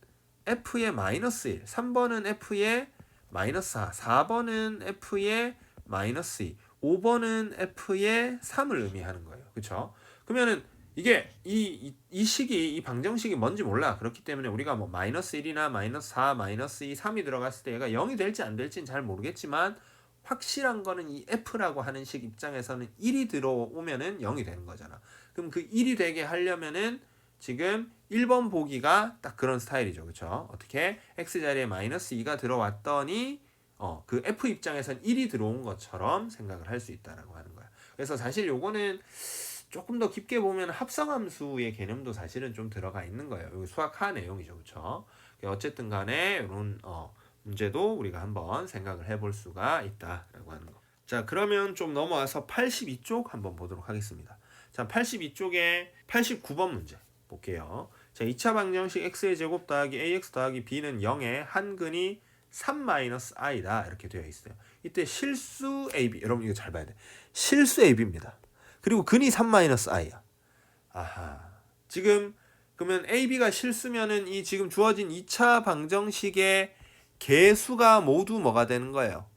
f의 마이너스 1, 3번은 f의 마이너스 4, 4번은 f의 마이너스 2, 5번은 f의 3을 의미하는 거예요. 그렇죠? 그러면은 이게 이 식이 이 방정식이 뭔지 몰라. 그렇기 때문에 우리가 뭐 마이너스 1이나 마이너스 4, 마이너스 2, 3이 들어갔을 때 얘가 0이 될지 안 될지는 잘 모르겠지만 확실한 거는 이 f라고 하는 식 입장에서는 1이 들어오면은 0이 되는 거잖아. 그럼 그 1이 되게 하려면은 지금 1번 보기가 딱 그런 스타일이죠. 그렇죠? 어떻게 x 자리에 마이너스 2가 들어왔더니 그 f 입장에선 1이 들어온 것처럼 생각을 할 수 있다라고 하는 거야. 그래서 사실 요거는 조금 더 깊게 보면 합성함수의 개념도 사실은 좀 들어가 있는 거예요. 여기 수학하 내용이죠. 그렇죠? 어쨌든 간에 이런 문제도 우리가 한번 생각을 해볼 수가 있다라고 하는 거. 자, 그러면 좀 넘어와서 82쪽 한번 보도록 하겠습니다. 자, 82쪽에 89번 문제 볼게요. 자, 2차 방정식 x의 제곱 더하기 ax 더하기 b는 0의 한근이 3-i다 이렇게 되어 있어요. 이때 실수 ab, 여러분 이거 잘 봐야 돼. 실수 ab입니다. 그리고 근이 3-i야. 아하. 지금 그러면 ab가 실수면은 이 지금 주어진 2차 방정식의 개수가 모두 뭐가 되는 거예요?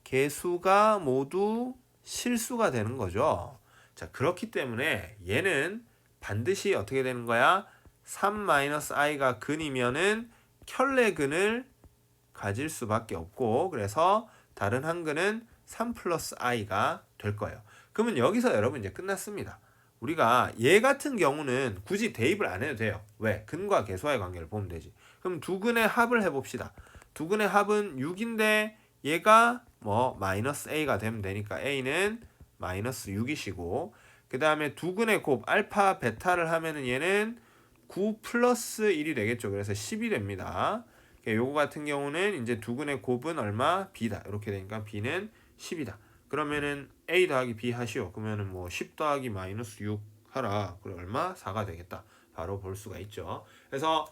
개수가 모두 실수가 되는 거죠. 자, 그렇기 때문에 얘는 반드시 어떻게 되는 거야? 3-i가 근이면은 켤레근을 가질 수밖에 없고, 그래서 다른 한 근은 3 플러스 i가 될 거예요. 그러면 여기서 여러분 이제 끝났습니다. 우리가 얘 같은 경우는 굳이 대입을 안 해도 돼요. 왜? 근과 개수와의 관계를 보면 되지. 그럼 두 근의 합을 해봅시다. 두 근의 합은 6인데 얘가 뭐 마이너스 a가 되면 되니까 a는 마이너스 6이시고, 그 다음에 두 근의 곱 알파 베타를 하면은 얘는 9 플러스 1이 되겠죠. 그래서 10이 됩니다. 요거 같은 경우는 이제 두 근의 곱은 얼마? b다. 이렇게 되니까 b는 10이다. 그러면은 a 더하기 b 하시오. 그러면은 뭐 10 더하기 마이너스 6 하라. 그럼 얼마? 4가 되겠다. 바로 볼 수가 있죠. 그래서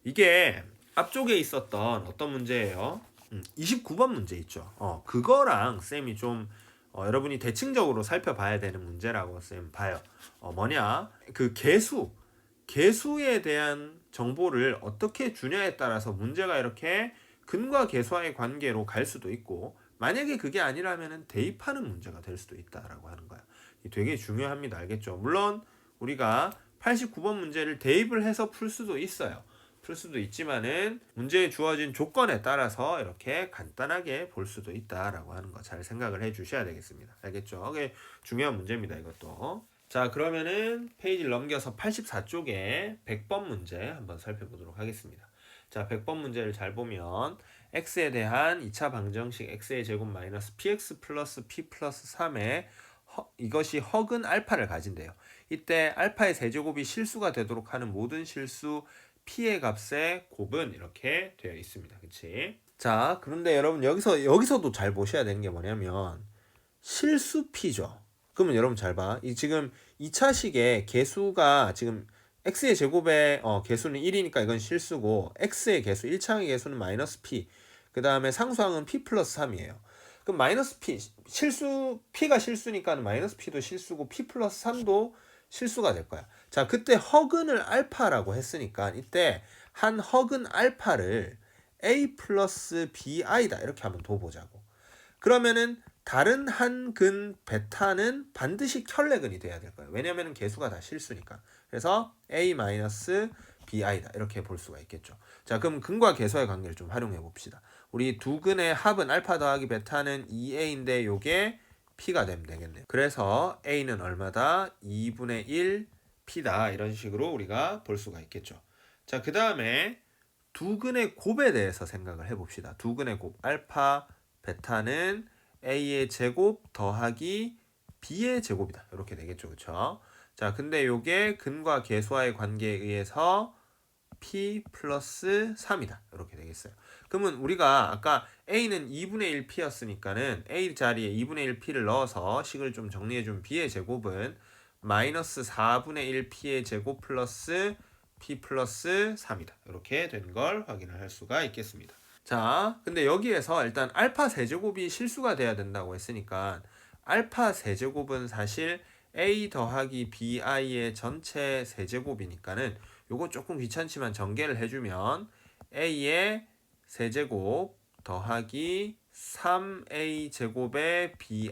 이게 앞쪽에 있었던 어떤 문제예요? 29번 문제 있죠. 그거랑 쌤이 좀 여러분이 대칭적으로 살펴봐야 되는 문제라고 쌤 봐요. 뭐냐? 그 개수에 대한 정보를 어떻게 주냐에 따라서 문제가 이렇게 근과 개수와의 관계로 갈 수도 있고, 만약에 그게 아니라면 대입하는 문제가 될 수도 있다라고 하는 거야. 되게 중요합니다. 알겠죠? 물론 우리가 89번 문제를 대입을 해서 풀 수도 있어요. 풀 수도 있지만은 문제에 주어진 조건에 따라서 이렇게 간단하게 볼 수도 있다라고 하는 거 잘 생각을 해 주셔야 되겠습니다. 알겠죠? 그게 중요한 문제입니다. 이것도. 자, 그러면은 페이지를 넘겨서 84쪽에 100번 문제 한번 살펴보도록 하겠습니다. 자, 100번 문제를 잘 보면 x에 대한 2차 방정식 x의 제곱 마이너스 px 플러스 p 플러스 3의 이것이 허근 알파를 가진대요. 이때 알파의 세제곱이 실수가 되도록 하는 모든 실수 p의 값의 곱은 이렇게 되어 있습니다. 그치? 자, 그런데 여러분 여기서도 잘 보셔야 되는 게 뭐냐면 실수 p죠. 그러면 여러분 잘 봐. 이 지금 2차식의 개수가 지금 x의 제곱의 개수는 1이니까 이건 실수고, x의 개수 1차의 개수는 마이너스 p, 그 다음에 상수항은 p 플러스 3이에요. 그럼 마이너스 p p가 실수니까 마이너스 p도 실수고 p 플러스 3도 실수가 될 거야. 자, 그때 허근을 알파라고 했으니까 이때 한 허근 알파를 a 플러스 bi다 이렇게 한번 둬보자고. 그러면은 다른 한 근 베타는 반드시 켤레근이 돼야 될 거예요. 왜냐하면 개수가 다 실수니까. 그래서 a-bi다 이렇게 볼 수가 있겠죠. 자, 그럼 근과 개수의 관계를 좀 활용해 봅시다. 우리 두 근의 합은 알파 더하기 베타는 2a인데 요게 p가 되면 되겠네요. 그래서 a는 얼마다? 2분의 1 p다. 이런 식으로 우리가 볼 수가 있겠죠. 자, 그 다음에 두 근의 곱에 대해서 생각을 해봅시다. 두 근의 곱 알파 베타는 a의 제곱 더하기 b의 제곱이다. 이렇게 되겠죠. 그렇죠? 자, 근데 요게 근과 개수와의 관계에 의해서 p 플러스 3이다. 이렇게 되겠어요. 그러면 우리가 아까 a는 2분의 1p였으니까는 a 자리에 2분의 1p를 넣어서 식을 좀 정리해주면 b의 제곱은 마이너스 4분의 1p의 제곱 플러스 p 플러스 3이다. 이렇게 된 걸 확인을 할 수가 있겠습니다. 자, 근데 여기에서 일단 알파 세제곱이 실수가 돼야 된다고 했으니까 알파 세제곱은 사실 a 더하기 bi의 전체 세제곱이니까는 요거 조금 귀찮지만 전개를 해주면 a의 세제곱 더하기 3a 제곱의 bi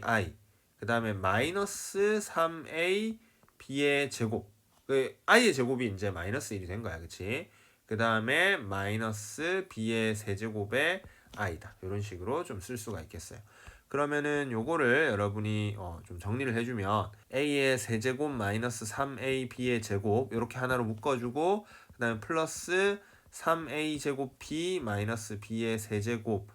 그 다음에 마이너스 3a b의 제곱 그 i의 제곱이 이제 마이너스 1이 된 거야, 그치? 그 다음에 마이너스 b의 세제곱의 i다. 이런 식으로 좀 쓸 수가 있겠어요. 그러면은 요거를 여러분이 좀 정리를 해주면 a의 세제곱 마이너스 3a b의 제곱 이렇게 하나로 묶어주고 그 다음에 플러스 3a 제곱 b 마이너스 b의 세제곱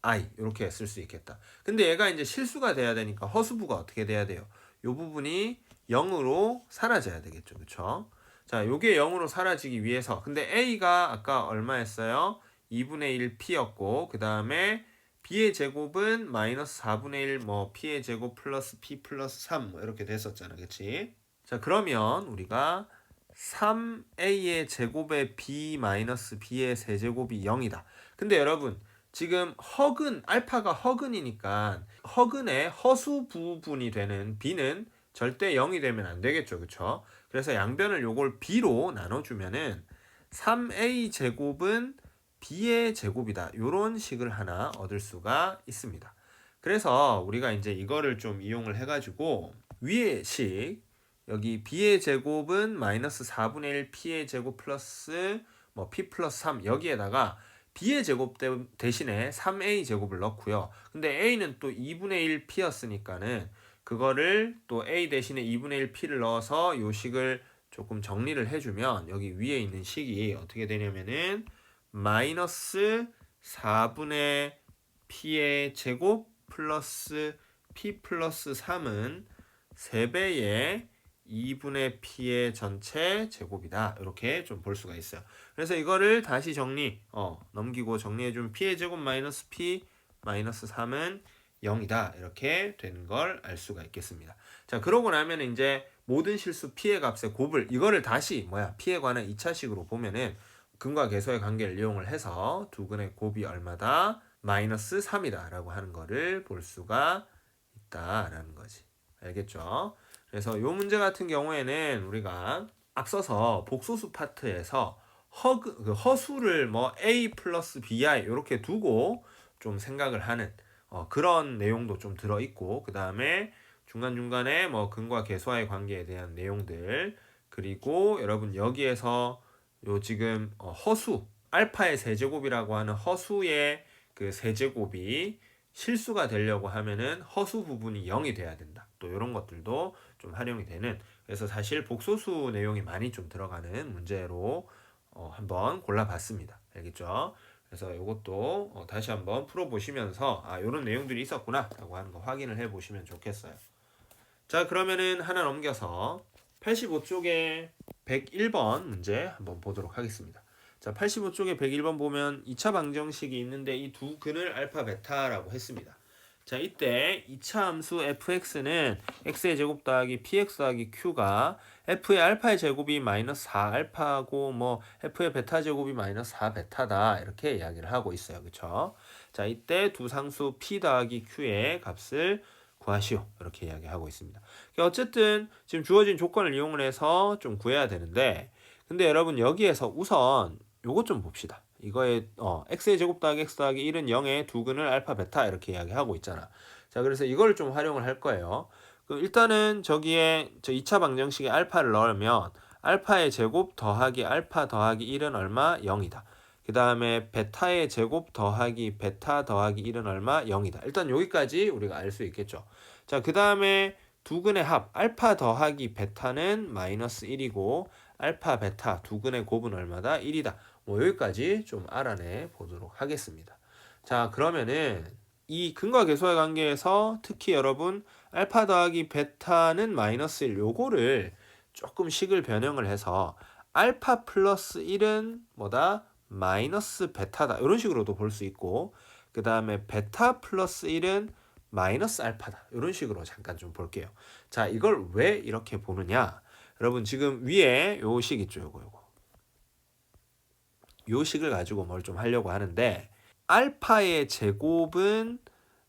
i 이렇게 쓸 수 있겠다. 근데 얘가 이제 실수가 돼야 되니까 허수부가 어떻게 돼야 돼요? 요 부분이 0으로 사라져야 되겠죠. 그쵸? 자, 요게 0으로 사라지기 위해서 근데 a가 아까 얼마였어요? 2분의 1 p였고 그 다음에 b의 제곱은 마이너스 4분의 1 뭐 p의 제곱 플러스 p 플러스 3 뭐 이렇게 됐었잖아. 그치? 자, 그러면 우리가 3a의 제곱에 b 마이너스 b의 세제곱이 0이다. 근데 여러분 지금 허근 알파가 허근이니까 허근의 허수 부분이 되는 b는 절대 0이 되면 안 되겠죠. 그쵸? 그래서 양변을 요걸 b로 나눠주면은 3a 제곱은 b의 제곱이다. 요런 식을 하나 얻을 수가 있습니다. 그래서 우리가 이제 이거를 좀 이용을 해가지고 위의 식 여기 b의 제곱은 마이너스 4분의 1 p의 제곱 플러스 뭐 p 플러스 3 여기에다가 b의 제곱 대신에 3a 제곱을 넣고요. 근데 a는 또 2분의 1 p였으니까는 그거를 또 a 대신에 2분의 1 p를 넣어서 요 식을 조금 정리를 해주면 여기 위에 있는 식이 어떻게 되냐면은 마이너스 4분의 p의 제곱 플러스 p 플러스 3은 3배의 2분의 p의 전체 제곱이다. 이렇게 좀 볼 수가 있어요. 그래서 이거를 다시 넘기고 정리해주면 p의 제곱 마이너스 p 마이너스 3은 0이다. 이렇게 되는 걸 알 수가 있겠습니다. 자, 그러고 나면 이제 모든 실수 p의 값의 곱을 이거를 다시 p에 관한 2차식으로 보면은 근과 계수의 관계를 이용을 해서 두 근의 곱이 얼마다? 마이너스 3이다 라고 하는 거를 볼 수가 있다라는 거지. 알겠죠? 그래서 이 문제 같은 경우에는 우리가 앞서서 복소수 파트에서 허수를 a 플러스 bi 이렇게 두고 좀 생각을 하는 그런 내용도 좀 들어있고 그 다음에 중간중간에 근과 계수와의 관계에 대한 내용들 그리고 여러분 여기에서 요 지금 허수 알파의 세제곱이라고 하는 허수의 그 세제곱이 실수가 되려고 하면은 허수 부분이 0이 돼야 된다. 또 이런 것들도 좀 활용이 되는 그래서 사실 복소수 내용이 많이 좀 들어가는 문제로 한번 골라봤습니다. 알겠죠? 그래서 이것도 다시 한번 풀어보시면서 이런 내용들이 있었구나 라고 하는 거 확인을 해보시면 좋겠어요. 자, 그러면은 하나 넘겨서 85쪽에 101번 문제 한번 보도록 하겠습니다. 자, 85쪽에 101번 보면 2차 방정식이 있는데 이 두 근을 알파 베타라고 했습니다. 자, 이때 2차 함수 fx는 x의 제곱 더하기 px 더하기 q가 f의 알파의 제곱이 마이너스 4알파고 f의 베타 제곱이 마이너스 4베타다 이렇게 이야기를 하고 있어요. 그쵸? 자, 이때 두 상수 p 더하기 q의 값을 구하시오 이렇게 이야기하고 있습니다. 어쨌든 지금 주어진 조건을 이용을 해서 좀 구해야 되는데 근데 여러분 여기에서 우선 요것 좀 봅시다. 이거에 x의 제곱 더하기 x 더하기 1은 0의 두 근을 알파 베타 이렇게 이야기하고 있잖아. 자, 그래서 이걸 좀 활용을 할 거예요. 일단은 저기에 저 2차 방정식에 알파를 넣으면 알파의 제곱 더하기 알파 더하기 1은 얼마? 0이다. 그 다음에 베타의 제곱 더하기 베타 더하기 1은 얼마? 0이다. 일단 여기까지 우리가 알 수 있겠죠. 자, 그 다음에 두 근의 합 알파 더하기 베타는 마이너스 1이고 알파 베타 두 근의 곱은 얼마다? 1이다. 여기까지 좀 알아내 보도록 하겠습니다. 자, 그러면은 이 근과 계수의 관계에서 특히 여러분 알파 더하기 베타는 마이너스 1 요거를 조금 식을 변형을 해서 알파 플러스 1은 뭐다? 마이너스 베타다. 이런 식으로도 볼 수 있고 그 다음에 베타 플러스 1은 마이너스 알파다. 이런 식으로 잠깐 좀 볼게요. 자, 이걸 왜 이렇게 보느냐? 여러분 지금 위에 요 식 있죠. 요거. 요 식을 가지고 뭘 좀 하려고 하는데 알파의 제곱은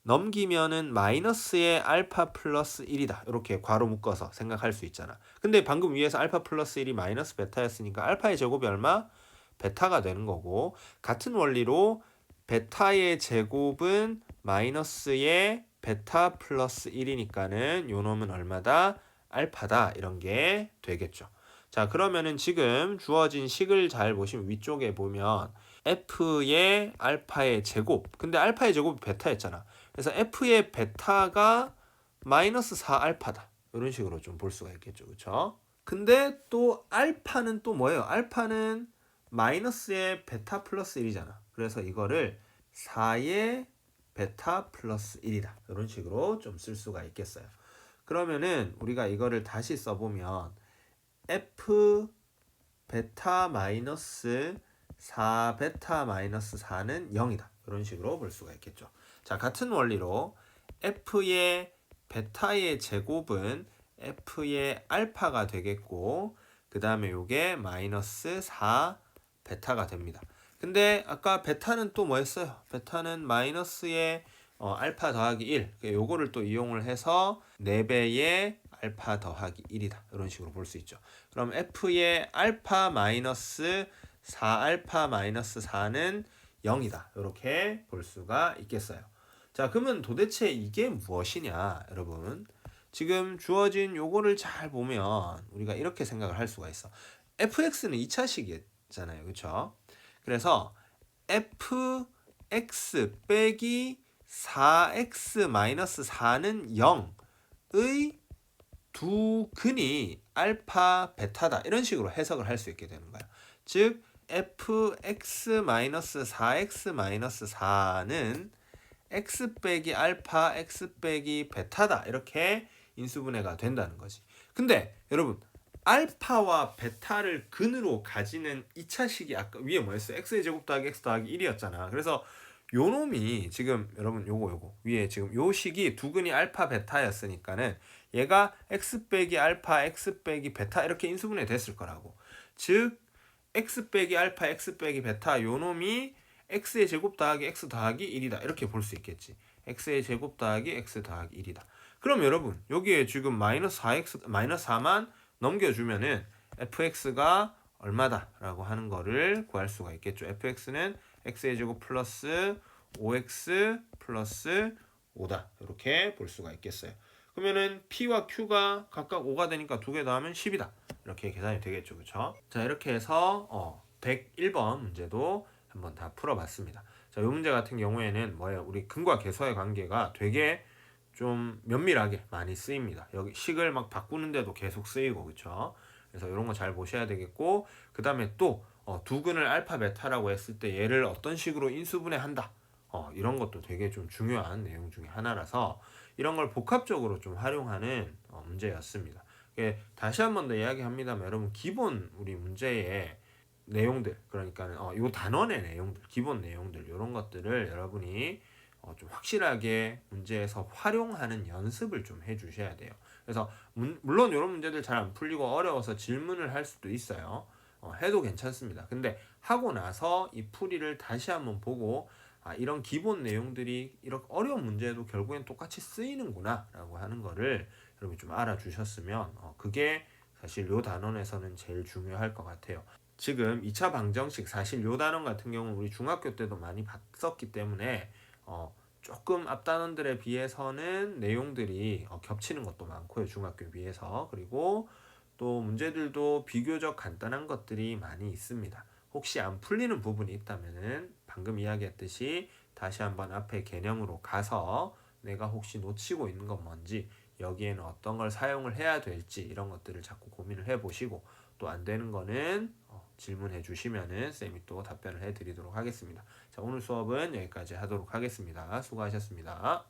넘기면은 마이너스의 알파 플러스 1이다. 이렇게 괄호 묶어서 생각할 수 있잖아. 근데 방금 위에서 알파 플러스 1이 마이너스 베타였으니까 알파의 제곱이 얼마? 베타가 되는 거고, 같은 원리로 베타의 제곱은 마이너스의 베타 플러스 1이니까는 요 놈은 얼마다? 알파다. 이런 게 되겠죠. 자, 그러면은 지금 주어진 식을 잘 보시면 위쪽에 보면 f의 알파의 제곱. 근데 알파의 제곱이 베타였잖아. 그래서 f의 베타가 마이너스 4알파다. 이런 식으로 좀 볼 수가 있겠죠. 그렇죠? 근데 또 알파는 또 뭐예요? 알파는 마이너스의 베타 플러스 1이잖아. 그래서 이거를 4의 베타 플러스 1이다. 이런 식으로 좀 쓸 수가 있겠어요. 그러면은 우리가 이거를 다시 써보면 f 베타 마이너스 4 베타 마이너스 4는 0이다. 이런 식으로 볼 수가 있겠죠. 자, 같은 원리로 f의 베타의 제곱은 f의 알파가 되겠고, 그 다음에 요게 마이너스 4 베타가 됩니다. 근데 아까 베타는 또 뭐였어요? 베타는 마이너스의 알파 더하기 1. 요거를 또 이용을 해서 4배의 알파 더하기 1이다. 이런 식으로 볼 수 있죠. 그럼 f의 알파 마이너스 4알파 마이너스 4는 0이다. 이렇게 볼 수가 있겠어요. 자, 그러면 도대체 이게 무엇이냐, 여러분? 지금 주어진 요거를 잘 보면 우리가 이렇게 생각을 할 수가 있어. fx는 2차식이잖아요. 그렇죠? 그래서 fx 빼기 4x 마이너스 4는 0의 두 근이 알파 베타다. 이런 식으로 해석을 할 수 있게 되는 거야. 즉 fx-4x-4는 x 빼기 알파 x 빼기 베타다. 이렇게 인수분해가 된다는 거지. 근데 여러분, 알파와 베타를 근으로 가지는 2차식이 아까 위에 뭐였어요? x의 제곱 더하기 x 더하기 1이었잖아. 그래서 요 놈이 지금 여러분 요거 위에 지금 요 식이 두 근이 알파 베타였으니까는 얘가 x 빼기 알파 x 빼기 베타 이렇게 인수분해 됐을 거라고. 즉 x 빼기 알파 x 빼기 베타 요 놈이 x의 제곱 더하기 x 더하기 1이다. 이렇게 볼 수 있겠지. x의 제곱 더하기 x 더하기 1이다. 그럼 여러분 여기에 지금 마이너스 4x 마이너스 4만 넘겨주면은 fx가 얼마다 라고 하는 거를 구할 수가 있겠죠. fx는 x의 제곱 플러스 5x 플러스 5다. 이렇게 볼 수가 있겠어요. 그러면은 p와 q가 각각 5가 되니까 두 개 더하면 10이다. 이렇게 계산이 되겠죠. 그렇죠? 자, 이렇게 해서 101번 문제도 한번 다 풀어봤습니다. 자, 이 문제 같은 경우에는 뭐예요? 우리 근과 계수의 관계가 되게 좀 면밀하게 많이 쓰입니다. 여기 식을 막 바꾸는데도 계속 쓰이고, 그렇죠? 그래서 이런 거 잘 보셔야 되겠고, 그 다음에 또 두 근을 알파 베타라고 했을 때 얘를 어떤 식으로 인수분해한다. 이런 것도 되게 좀 중요한 내용 중에 하나라서 이런 걸 복합적으로 좀 활용하는 문제였습니다. 다시 한 번 더 이야기합니다만 여러분, 기본 우리 문제의 내용들, 그러니까 요 단원의 내용들, 기본 내용들 이런 것들을 여러분이 좀 확실하게 문제에서 활용하는 연습을 좀 해주셔야 돼요. 그래서 물론 이런 문제들 잘 안 풀리고 어려워서 질문을 할 수도 있어요. 해도 괜찮습니다. 근데 하고 나서 이 풀이를 다시 한번 보고 이런 기본 내용들이 이렇게 어려운 문제에도 결국엔 똑같이 쓰이는구나 라고 하는 거를 여러분이 좀 알아주셨으면 그게 사실 요 단원에서는 제일 중요할 것 같아요. 지금 2차 방정식 사실 요 단원 같은 경우는 우리 중학교 때도 많이 봤었기 때문에 조금 앞 단원들에 비해서는 내용들이 겹치는 것도 많고요. 중학교에 비해서. 그리고 또 문제들도 비교적 간단한 것들이 많이 있습니다. 혹시 안 풀리는 부분이 있다면은 방금 이야기했듯이 다시 한번 앞에 개념으로 가서 내가 혹시 놓치고 있는 건 뭔지, 여기에는 어떤 걸 사용을 해야 될지 이런 것들을 자꾸 고민을 해보시고, 또 안 되는 거는 질문해 주시면은 쌤이 또 답변을 해드리도록 하겠습니다. 자, 오늘 수업은 여기까지 하도록 하겠습니다. 수고하셨습니다.